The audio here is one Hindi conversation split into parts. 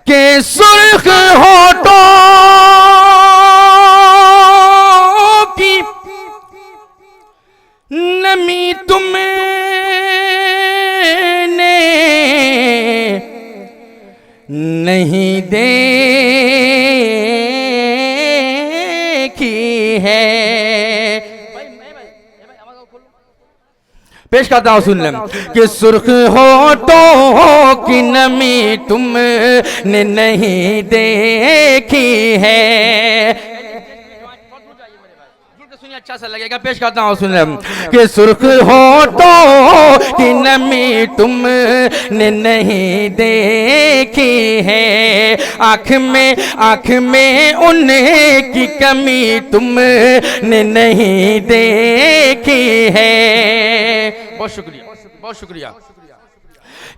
के सुर्ख होठों की नमी तुमने नहीं देखी है। पेश करता हूँ, सुन लें कि सुर्ख होठों की नमी तुमने नहीं देखी है। अच्छा सा लगेगा। पेश करता हूँ, सुन लें कि सुर्ख होठों की नमी तुमने नहीं देखी है। आँख में उनकी कमी तुमने नहीं देखी है। बहुत शुक्रिया, बहुत शुक्रिया।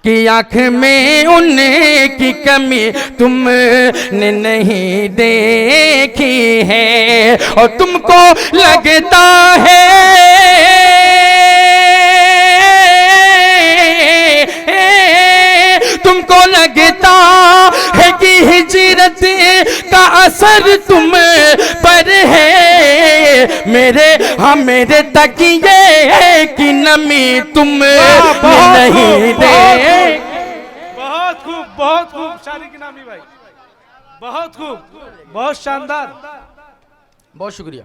कि आँख में उनकी कमी तुमने नहीं देखी है और तुमको लगता है कि हिजरत का असर तुम पर है। मेरे तकिए की नमी तुम नहीं दे। बहुत खूब, बहुत खूब शादी की नामी भाई, बहुत खूब, बहुत शानदार। बहुत शुक्रिया,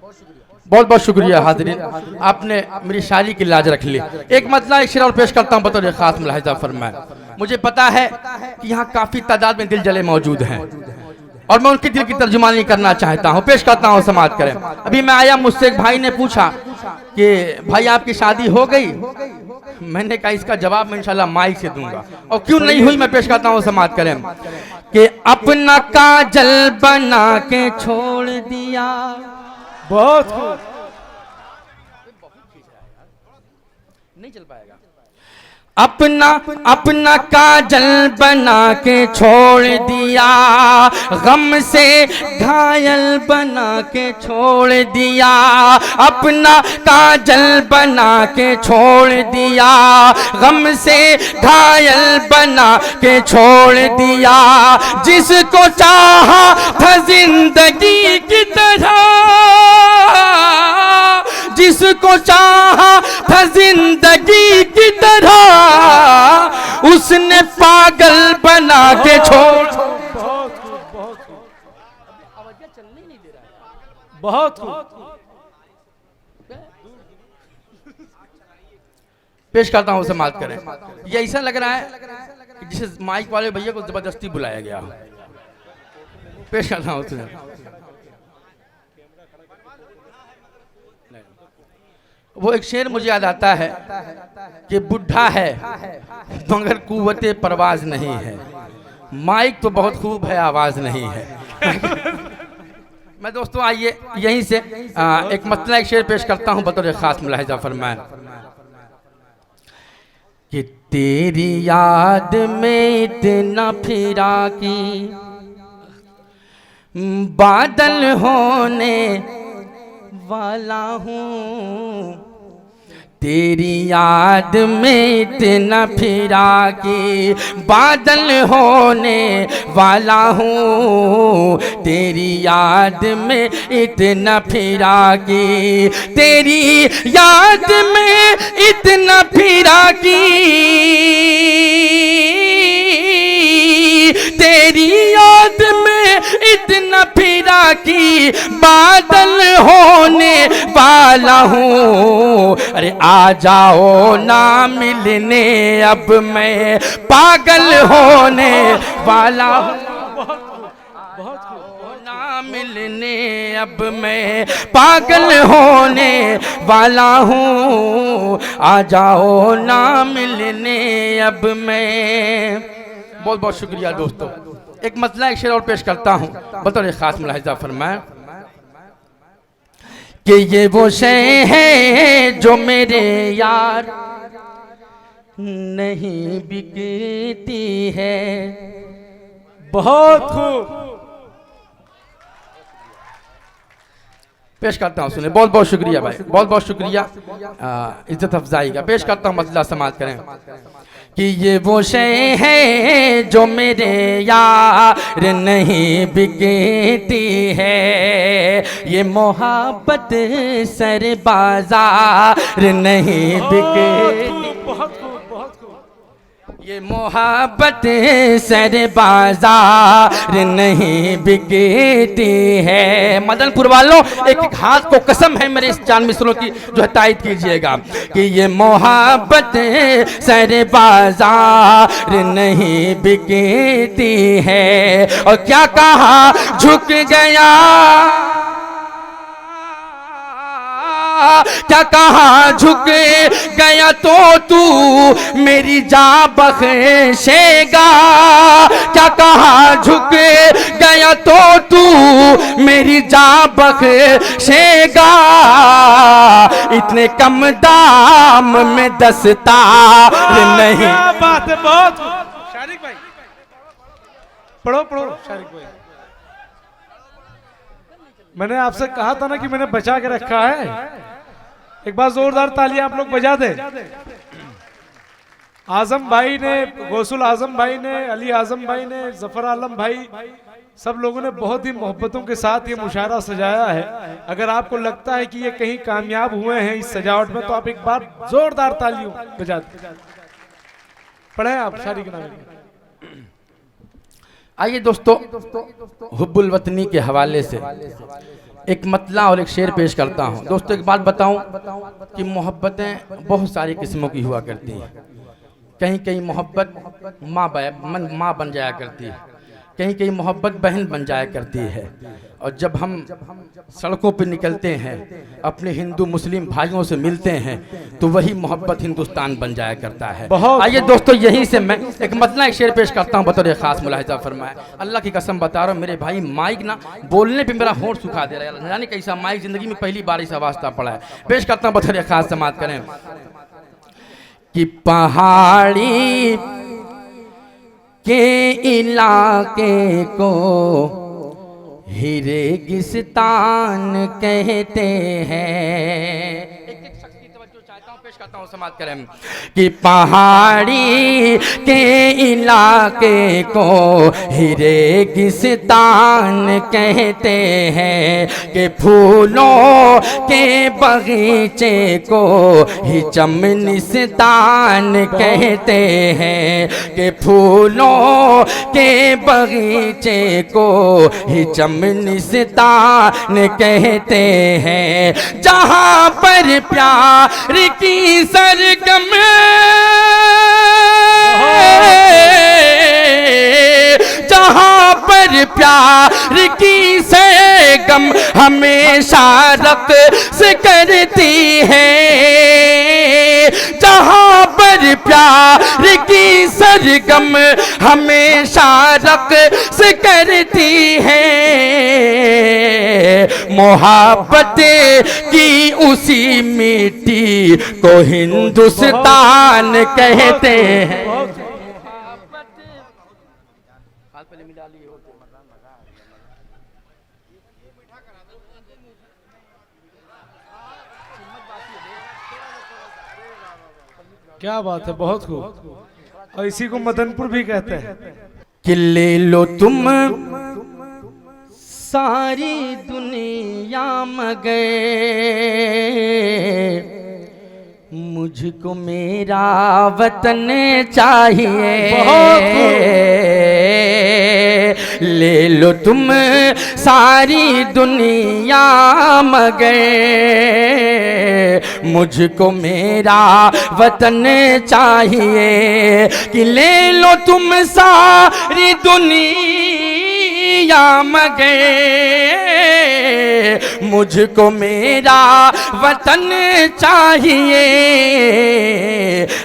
बहुत बहुत शुक्रिया हाज़रीन, आपने मेरी शायरी की लाज रख ली। एक मतलब एक शेर और पेश करता हूँ बतौर खास मुलाहिज़ा फरमाएं। मुझे पता है कि यहाँ काफ़ी तादाद में दिल जले मौजूद हैं और मैं उनके दिल की तर्जुमानी करना चाहता हूँ। पेश करता हूँ, समाअत करें। अभी मैं आया, मुझसे एक भाई ने पूछा कि भाई आपकी शादी हो गई? मैंने कहा इसका जवाब मैं इंशाल्लाह माइक से दूंगा, और क्यों नहीं हुई मैं पेश करता हूँ, समाअत करें। कि अपना काजल बना के छोड़ दिया। बहुत खूब, नहीं चल पाएगा। अपना काजल बना के छोड़ दिया, गम से घायल बना के छोड़ दिया। अपना काजल बना के छोड़ दिया, गम से घायल बना के छोड़ दिया। जिसको चाहा था जिंदगी की तरह, जिसको चाहा था जिंदगी की तरह, उसने पागल बना के छोड़। बहुत खूब, बहुत खूब, बहुत खूब। पेश करता हूँ, समाअत करें। ये ऐसा लग रहा है कि जिसे माइक वाले भैया को जबरदस्ती बुलाया गया। पेश करता हूँ, वो एक शेर मुझे याद आता है कि बुढ़ा है मगर कुव्वते परवाज नहीं है, माइक तो बहुत खूब है आवाज नहीं है। मैं दोस्तों आइए यहीं से एक मतलब एक शेर पेश करता हूं बतौर खास मुलाहिज़ा फरमाएं कि तेरी याद में इतना फिरा कि बादल होने वाला हूँ। तेरी याद में इतना फिरा कि बादल होने वाला हूँ। तेरी याद में इतना फिरा कि तेरी याद में इतना फिरा कि तेरी याद में इतना फिरा कि बादल होने वाला हूँ। अरे आ जाओ ना मिलने, अब मैं पागल होने वाला हूँ। ना मिलने अब मैं पागल होने वाला हूँ। आ जाओ ना मिलने अब मैं। बहुत बहुत शुक्रिया दोस्तों। एक मसला एक शेर और पेश करता हूँ बतौर खास मुलाहिज़ा फरमाएं कि ये वो शय है जो मेरे यार नहीं बिकती है। बहुत खूब, पेश करता हूँ, सुने। बहुत बहुत शुक्रिया भाई, बहुत बहुत शुक्रिया इज्जत अफजाई का। पेश करता हूँ मसला, समाअत करें कि ये वो शय है जो मेरे यार नहीं बिकती है, ये मोहब्बत सर बाजार नहीं बिकती, बहुत खूब, बहुत खूब। ये मोहब्बत सर बाजार नहीं बिकती है। मदनपुर वालों, एक एक हाथ को कसम है मेरे इस चांद मिसरों की जो है तायद कीजिएगा कि ये मोहब्बत सर बाजार नहीं बिकती है। और क्या कहा, झुक गया, क्या कहा, झुक गया तो तू मेरी जान बख्शेगा, क्या कहा, झुक गया तो तू मेरी जान बख्शेगा, इतने कम दाम में दस्तार नहीं। क्या बात है, बहुत शारिक भाई, पढ़ो पढ़ो शारिक भाई। मैंने आपसे कहा था ना कि मैंने बचा के रखा है। एक बार जोरदार तालियां आप लोग बजा दे। आजम भाई ने, गौसुल आजम भाई ने, अली आजम भाई ने, जफर आलम भाई, सब लोगों ने बहुत ही मोहब्बतों के साथ ये मुशायरा सजाया है। अगर आपको लगता है कि ये कहीं कामयाब हुए हैं इस सजावट में, तो आप एक बार जोरदार तालियों बजा दे। पढ़े आप शायरी के नाम। आइए दोस्तों, हुब्बुल वतनी के हवाले से एक मतला और एक शेर पेश करता हूँ। दोस्तों एक बात बताऊं कि मोहब्बतें बहुत सारी किस्मों की हुआ करती हैं। कहीं कहीं मोहब्बत माँ बन जाया करती है, कहीं कहीं मोहब्बत बहन बन जाया करती है। और जब हम सड़कों पर निकलते हैं, अपने हिंदू मुस्लिम भाइयों से मिलते हैं, तो वही मोहब्बत हिंदुस्तान बन जाया करता है। आइए दोस्तों, यहीं से मैं एक मतला एक शेर पेश करता हूँ बतौर खास मुलाहिजा फरमाए। अल्लाह की कसम बता रहा हूँ मेरे भाई, माइक ना बोलने पे मेरा होंठ सुखा दे रहा है। जाने कैसा माइक जिंदगी में पहली बार ऐसा वास्ता पड़ा है। पेश करता हूँ बतौर खास, समात करें कि पहाड़ी के इलाके को हिरेगिस्तान कहते हैं। पेश करता हूँ, समात करें कि पहाड़ी के इलाके को हिरेगिस्तान कहते हैं, कि फूलों के बगीचे को ही चमनिस्तान कहते हैं, कि फूलों के बगीचे को ही चमनिस्तान कहते हैं। जहाँ पर प्यार की सरगम, जहाँ पर प्यार की सरगम हमेशा रक़्स करती है, जहाँ पर प्यार की सरगम हमेशा रक़्स करती है, मोहब्बत की उसी मिट्टी को हिंदुस्तान कहते हैं। क्या बात है, बहुत खूब। और इसी को मदनपुर भी कहते हैं। कि ले लो तुम सारी दुनिया मगर मुझको मेरा वतन चाहिए। ले लो तुम सारी दुनिया मगर मुझको मेरा वतन चाहिए। कि ले लो तुम सारी दुनिया मगर मुझको मेरा वतन चाहिए।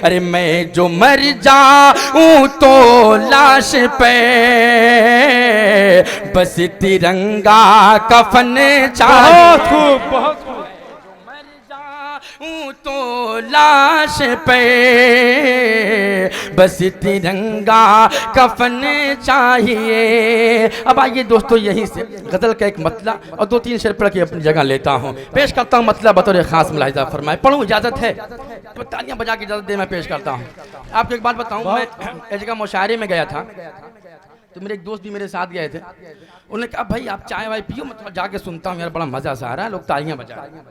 अरे मैं जो मर जाऊं तो लाश पे बस तिरंगा कफन चाहिए। बहुत खूब, बहुत खूब। तो लाश पे बस तिरंगा कफन चाहिए। अब आइए दोस्तों यहीं से गज़ल का एक मतला और 2-3 शेर पढ़ के अपनी जगह लेता हूँ, पेश करता हूँ मतला बतौर खास मुलाहिज़ा फरमाए। पढ़ूँ इजाज़त है तो तालियां बजा के इजाज़त दे, मैं पेश करता हूँ। आपको एक बात बताऊँ, मैं एक जगह मुशायरे में गया था तो मेरे एक दोस्त भी मेरे साथ गए थे। उन्होंने कहा भाई आप चाय वाय पियो, मैं थोड़ा जाके सुनता हूँ यार, बड़ा मज़ा सा आ रहा है, लोग तालियां बजा रहे हैं।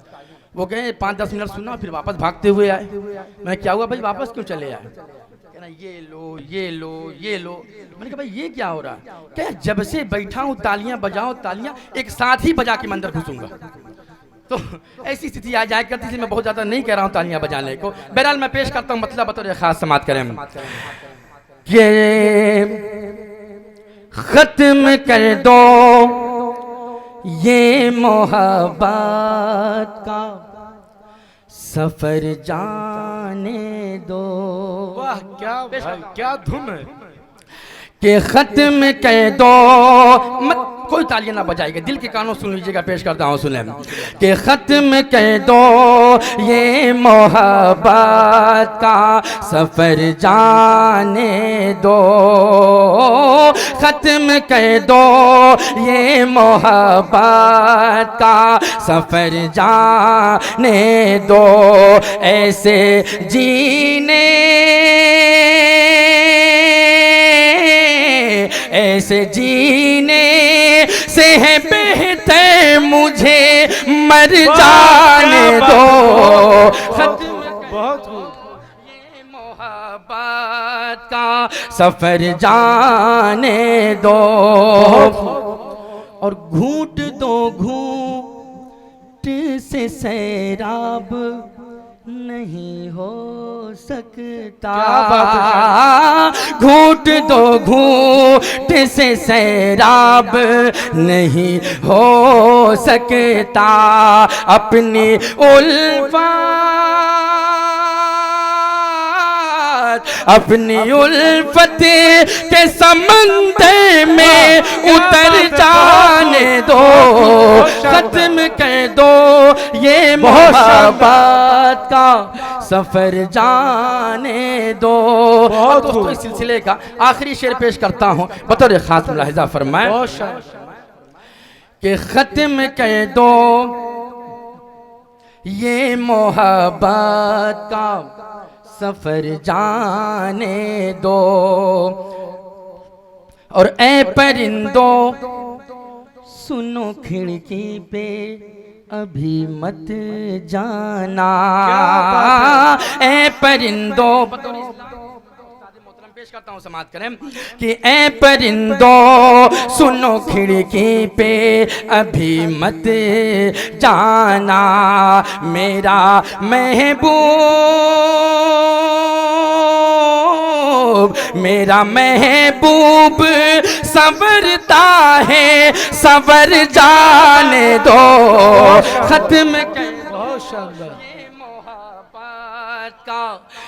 वो गए 5-10 मिनट सुना, फिर वापस भागते हुए आए। मैं क्या हुआ भाई वापस क्यों चले आए? कहना ये लो ये लो ये लो। मैंने कहा भाई ये क्या हो रहा है? क्या जब से बैठा हूँ तालियां बजाओ, तालियां एक साथ ही बजा के मैं अंदर घुसूंगा। तो ऐसी स्थिति आ जाए करती, इसलिए मैं बहुत ज़्यादा नहीं कह रहा हूँ तालियां बजाने को। बहरहाल मैं पेश करता हूँ मतलब बतौर खास समात करें ये खत्म कर दो ये मोहब्बत का सफर जाने दो। वाह क्या भाई, क्या धुन है कि खत्म कर दो, मत कोई तालियां ना बजाएगा, दिल के कानों सुन लीजिएगा, पेश करता हूँ सुने। कि खत्म कर दो ये मोहब्बत का सफर जाने दो, खत्म कर दो ये मोहब्बत का सफर जाने दो। ऐसे जीने ऐसे जीने से है बेहतर मुझे मर जाने दो। बहुत ये मोहब्बत का सफर जाने दो और घूंट दो घूंट से सैराब नहीं हो सकता। घूंट दो घूंट से सैराब नहीं हो सकता। अपनी अपनी उल्फत के समंदर में उतर जाने दो, खत्म कर दो ये मोहब्बत का सफर जाने दो। दोस्तों इस सिलसिले का आखिरी शेर पेश करता हूँ बतौर खास मुलाहिज़ा फरमाए कि खत्म कर दो ये मोहब्बत का सफर जाने दो और ए परिंदो सुनो खिड़की पे अभी मत जाना। ए परिंदो पेश करता हूँ समाज करें कि ए परिंदो सुनो खिड़की पे अभी मत जाना। मेरा मेरा महबूब संवरता है, संवर जाने दो। खत्म कर ये मोहब्बत का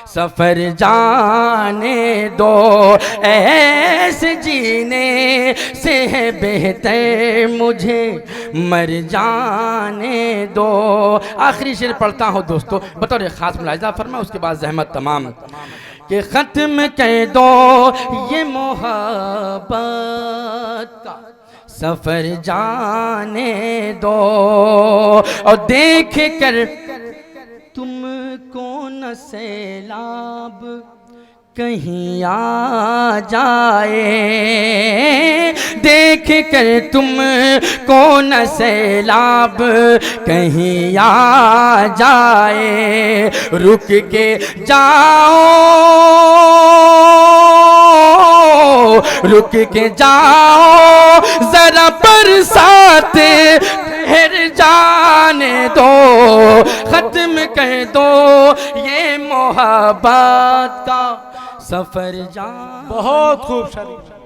सफर जाने दो। ऐसे जीने से है बेहतर मुझे मर जाने दो। आखिरी शेर पढ़ता हूँ दोस्तों बतौर खास मुलाहिज़ा फरमा, उसके बाद ज़हमत तमाम कि खत्म कर दो ये मोहब्बत का सफर जाने दो और देख कर तुमको न सैलाब कहीं आ जाए, देख कर तुम कौन सैलाब कहीं आ जाए। रुक के जाओ, रुक के जाओ जरा बरसात ठहर जाने दो। खत्म कर दो ये मोहब्बत का सफर जान। बहुत खूब शरीफ।